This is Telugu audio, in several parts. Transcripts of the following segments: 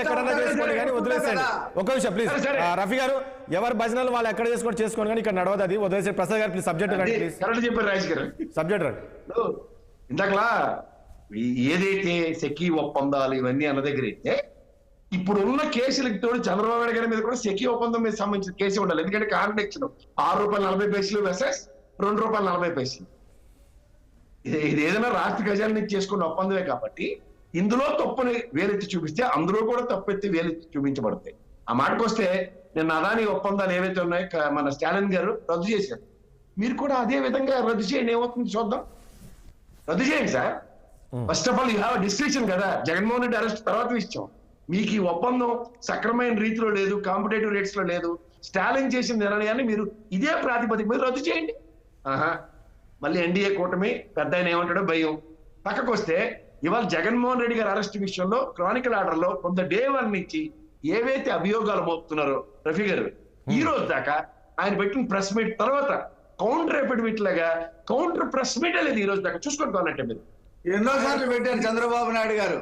ఎక్కడన్నా చేసుకోండి కానీ వదిలేసేయండి. ఒక విషయం ప్లీజ్ రఫీ గారు, ఎవరి భజనలు వాళ్ళు ఎక్కడ చేసుకోండి కానీ ఇక్కడ నడవదు, అది వదిలేసే. ప్రసాద్ గారు ప్లీజ్ సబ్జెక్ట్ రండి ప్లీజ్. కరెక్ట్ చెప్పారు రాజేష్ గారు, సబ్జెక్ట్ రండి. ఇందాకలా ఏదైతే సెకీ ఒప్పందాలు ఇవన్నీ అన్న దగ్గర అయితే ఇప్పుడున్న కేసులకు తోడు చంద్రబాబు నాయుడు గారి మీద కూడా సెకీ ఒప్పందం మీద సంబంధించిన కేసు ఉండాలి. ఎందుకంటే కాంట్రాక్షన్ ₹6.40 వర్సెస్ ₹2.40. ఇది ఏదైనా రాష్ట్ర ఖజానా నుంచి చేసుకున్న ఒప్పందమే కాబట్టి ఇందులో తప్పుని వేలెత్తి చూపిస్తే అందులో కూడా తప్పెత్తి వేలెత్తి చూపించబడతాయి. ఆ మాటకు వస్తే నిన్న అదాని ఒప్పందాలు ఏవైతే ఉన్నాయో మన స్టాలిన్ గారు రద్దు చేశారు. మీరు కూడా అదే విధంగా రద్దు చేయండి, ఏమవుతుంది చూద్దాం. రద్దు చేయండి sir. First of all you have description కదా. జగన్మోహన్ రెడ్డి అరెస్ట్ తర్వాత విషయం. మీకు ఈ ఒప్పందం సక్రమైన రీతిలో లేదు, కాంపిటేటివ్ రేట్స్ లో లేదు. స్టాలిన్ చేసిన నిర్ణయాన్ని మీరు ఇదే ప్రాతిపదిక మీద రద్దు చేయండి. మళ్ళీ ఎన్డీఏ కూటమి పెద్ద ఆయన ఏమంటాడో భయం. పక్కకు వస్తే ఇవాళ జగన్మోహన్ రెడ్డి గారి అరెస్ట్ విషయంలో క్రానికల్ ఆర్డర్ లో కొంత డే 1 నుంచి ఏవైతే అభియోగాలు మోపుతున్నారో రఫీ గారు, ఈ రోజు దాకా ఆయన పెట్టిన ప్రెస్ మీట్ తర్వాత కౌంటర్ ఎఫిడవిట్ లాగా కౌంటర్ ప్రెస్ మీట్ లేదు ఈ రోజు దాకా. చూసుకోవాలంటే మీరు ఎన్నోసార్లు పెట్టారు చంద్రబాబు నాయుడు గారు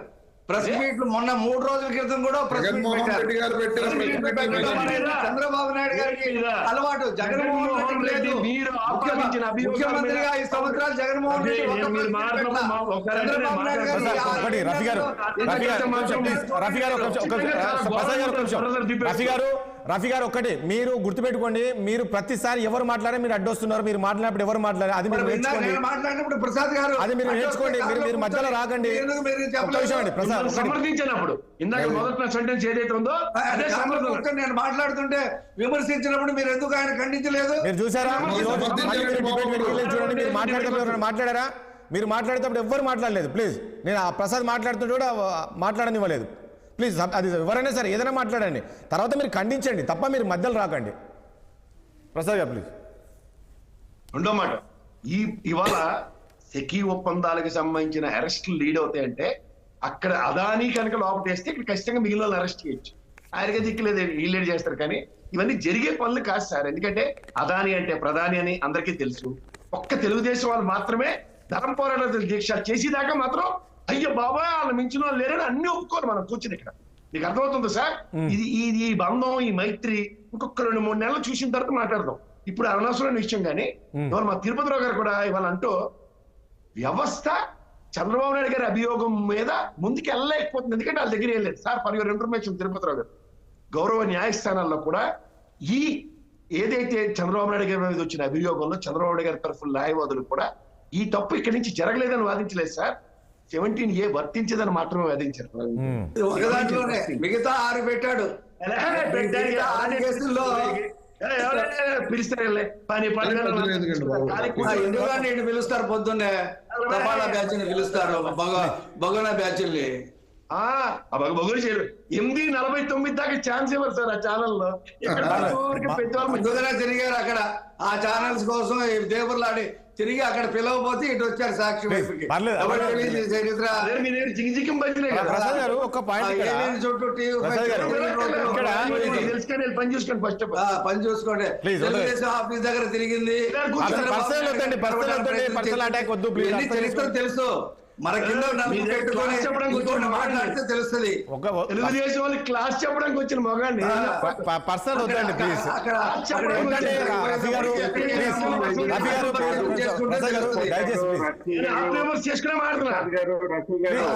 ప్రెస్ మీట్లు. మొన్న 3 రోజుల క్రితం కూడా ప్రెస్ మీట్ చంద్రబాబు నాయుడు గారికి అలవాటు. జగన్మోహన్ రెడ్డి మీరు ముఖ్యమంత్రిగా 5 సంవత్సరాలు జగన్మోహన్ రెడ్డి రఫీ గారు ఒక్కటి మీరు గుర్తుపెట్టుకోండి, మీరు ప్రతిసారి ఎవరు మాట్లాడారు మీరు అడ్డొస్తున్నారు. మీరు మాట్లాడినప్పుడు ఎవరు మాట్లాడారు అది మీరు నేర్చుకోండి. మాట్లాడినప్పుడు ప్రసాద్ గారు అది మీరు నేర్చుకోండి. మీరు మధ్యలో రాకండి. ప్రసాద్ సమర్థించినప్పుడు ఇందాక మొదటి సెంటెన్స్ ఏదైతే ఉందో అదే సమర్థన. నేను మాట్లాడుతుంటే విమర్శించినప్పుడు మీరు ఎందుకు ఆయన ఖండించలేదు? మీరు చూసారా? చూడండి, మీరు మాట్లాడేటప్పుడు మాట్లాడారా? మీరు మాట్లాడేటప్పుడు ఎవ్వరు మాట్లాడలేదు. ప్లీజ్, నేను ఆ ప్రసాద్ మాట్లాడుతుంటే కూడా మాట్లాడనివ్వలేదు. ప్లీజ్, అది ఎవరైనా సరే ఏదైనా మాట్లాడండి, తర్వాత మీరు ఖండించండి తప్ప మీరు మధ్యలో రాకండి. ప్రసాద్ గారు ప్లీజ్. రెండో మాట, ఇవాళ సెకీ ఒప్పందాలకు సంబంధించిన అరెస్టులు లీడ్ అవుతాయంటే అక్కడ అదానీ కనుక లోపటేస్తే ఇక్కడ ఖచ్చితంగా మిగిలిన వాళ్ళు అరెస్ట్ చేయొచ్చు. ఆయనకే దిక్కులేదు, వీళ్ళు చేస్తారు. కానీ ఇవన్నీ జరిగే పనులు కాదు సార్. ఎందుకంటే అదానీ అంటే ప్రధాని అని అందరికీ తెలుసు. ఒక్క తెలుగుదేశం వాళ్ళు మాత్రమే ధర్మ పోరాట దీక్ష చేసేదాకా మాత్రం అయ్యో బాబాయ్ వాళ్ళు మించిన వాళ్ళు లేరని అన్ని ఒప్పుకోరు. మనం కూర్చుని ఇక్కడ మీకు అర్థమవుతుంది సార్. ఈ బంధం, ఈ మైత్రి ఇంకొక 2-3 నెలలు చూసిన తర్వాత మాట్లాడదాం. ఇప్పుడు అనవసరమైన విషయం. కానీ ఇవాళ మా తిరుపతిరావు గారు కూడా ఇవాళ అంటూ వ్యవస్థ చంద్రబాబు నాయుడు గారి అభియోగం మీద ముందుకు వెళ్ళలేకపోతుంది. ఎందుకంటే వాళ్ళ దగ్గర వెళ్ళలేదు sir. For your information, Tirupati Rao గారు గౌరవ న్యాయస్థానాల్లో కూడా ఈ ఏదైతే చంద్రబాబు నాయుడు గారి మీద వచ్చిన అభియోగంలో చంద్రబాబు నాయుడు గారి తరఫున న్యాయవాదులు కూడా ఈ తప్పు ఇక్కడి నుంచి జరగలేదని వాదించలేదు సార్. 17A వర్తించదని మాత్రమే వాదించారు. మిగతా 6 పెట్టాడు. పిలుస్తారులే పని ఎందుకంటే పిలుస్తారు పొద్దున్నే తపాలా బ్యాచ్ ని పిలుస్తారు, బగోనా బ్యాచ్ ని. బొగులు చేయరు. 8:49 దాకా ఛాన్స్ ఇవ్వరు సార్ ఆ ఛానల్లో. తిరిగారు అక్కడ ఆ ఛానల్స్ కోసం దేవుర్లాడి తిరిగి అక్కడ పిలవపోతే ఇటు వచ్చారు సాక్షి వైపుకి. పని చూసుకోండి, ఫస్ట్ పని చూసుకోండి. తెలుగుదేశం ఆఫీస్ దగ్గర తిరిగింది. చరిత్ర తెలుసు. మన కింద మాట్లాడితే తెలుస్తుంది. తెలుగుదేశం వాళ్ళు క్లాస్ చెప్పడానికి వచ్చిన మొగాన్ని పర్సనల్ వద్దండి ప్లీజ్.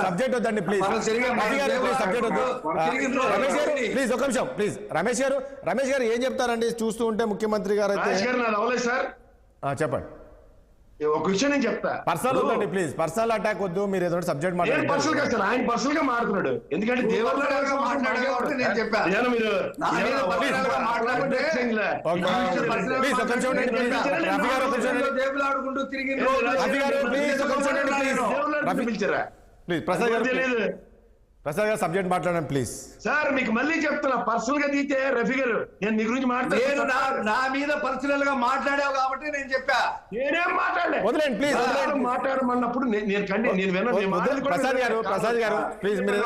సబ్జెక్ట్ వద్దండి ప్లీజ్. సబ్జెక్ట్ వద్దు ప్లీజ్. ఒక నిమిషం ప్లీజ్. రమేష్ గారు ఏం చెప్తారండి చూస్తూ ఉంటే ముఖ్యమంత్రి గారు అయితే? సార్ చెప్పండి. ఒక విషయం నేను చెప్తా. పర్సనల్ వద్దండి ప్లీజ్. పర్సనల్ అటాక్ వద్దు. మీరు ఏదో సబ్జెక్ట్ మాట్లాడండి. పర్సనల్ గా ఆయన పర్సనల్ గా మాట్లాడుతున్నాడు. ఎందుకంటే ప్రసాద్ గారు సబ్జెక్ట్ మాట్లాడండి ప్లీజ్. సార్ మీకు మళ్ళీ చెప్తున్నా, పర్సనల్ గా తీతే రఫీ గారు నేను మీ గురించి మాట్లాడాను. నా మీద పర్సనల్ గా మాట్లాడావు కాబట్టి నేను చెప్పా. నేనేం మాట్లాడలేదు. వదిలేండి ప్లీజ్. మాట్లాడమన్నప్పుడు నేను విన్నాను. ప్రసాద్ గారు ప్లీజ్ మీరు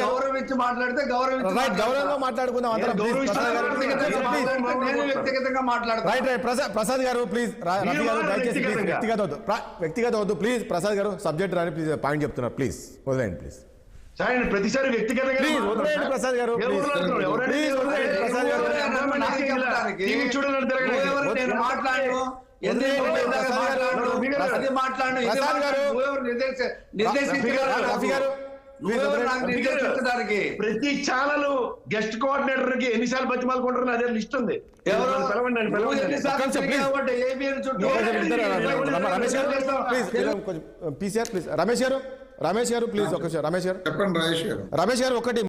గౌరవించి మాట్లాడితే గౌరవంగా మాట్లాడుకుందాం అందరం. వ్యక్తిగతంగా మాట్లాడతాను. ప్రసాద్ గారు ప్లీజ్. ఇంకా. వ్యక్తిగత వద్దు ప్లీజ్. ప్రసాద్ గారు సబ్జెక్ట్ రాని ప్లీజ్ పాయింట్ చెప్తున్నారు ప్లీజ్ వదిలేండి ప్లీజ్. సార్ ఆయన ప్రతిసారి వ్యక్తిగతంగా ప్లీజ్ వదిలేయండి ప్రసాద్ గారు ఎవరు ప్లీజ్. వదలరు? ఎవరైనా ప్లీజ్ వదిలేయండి ప్రసాద్ గారు. టీవీ చూడాలని తిరగలేదు. నేను మాట్లాడను ప్రసాద్ గారు. రఫీ గారు నిర్దేశించడానికి ప్రతి ఛానల్ గెస్ట్ కోఆర్డినేటర్ కి ఎన్నిసార్లు బతిమాలుకుంటారని అదే లిస్ట్ ఉంది. ఎవరు? పిలవండి ఆయన, పిలవండి. రమేష్ గారు ప్లీజ్. రమేష్ గారు ప్లీజ్. చెప్పండి రాజేష్ గారు. రమేష్ గారు ఒకటి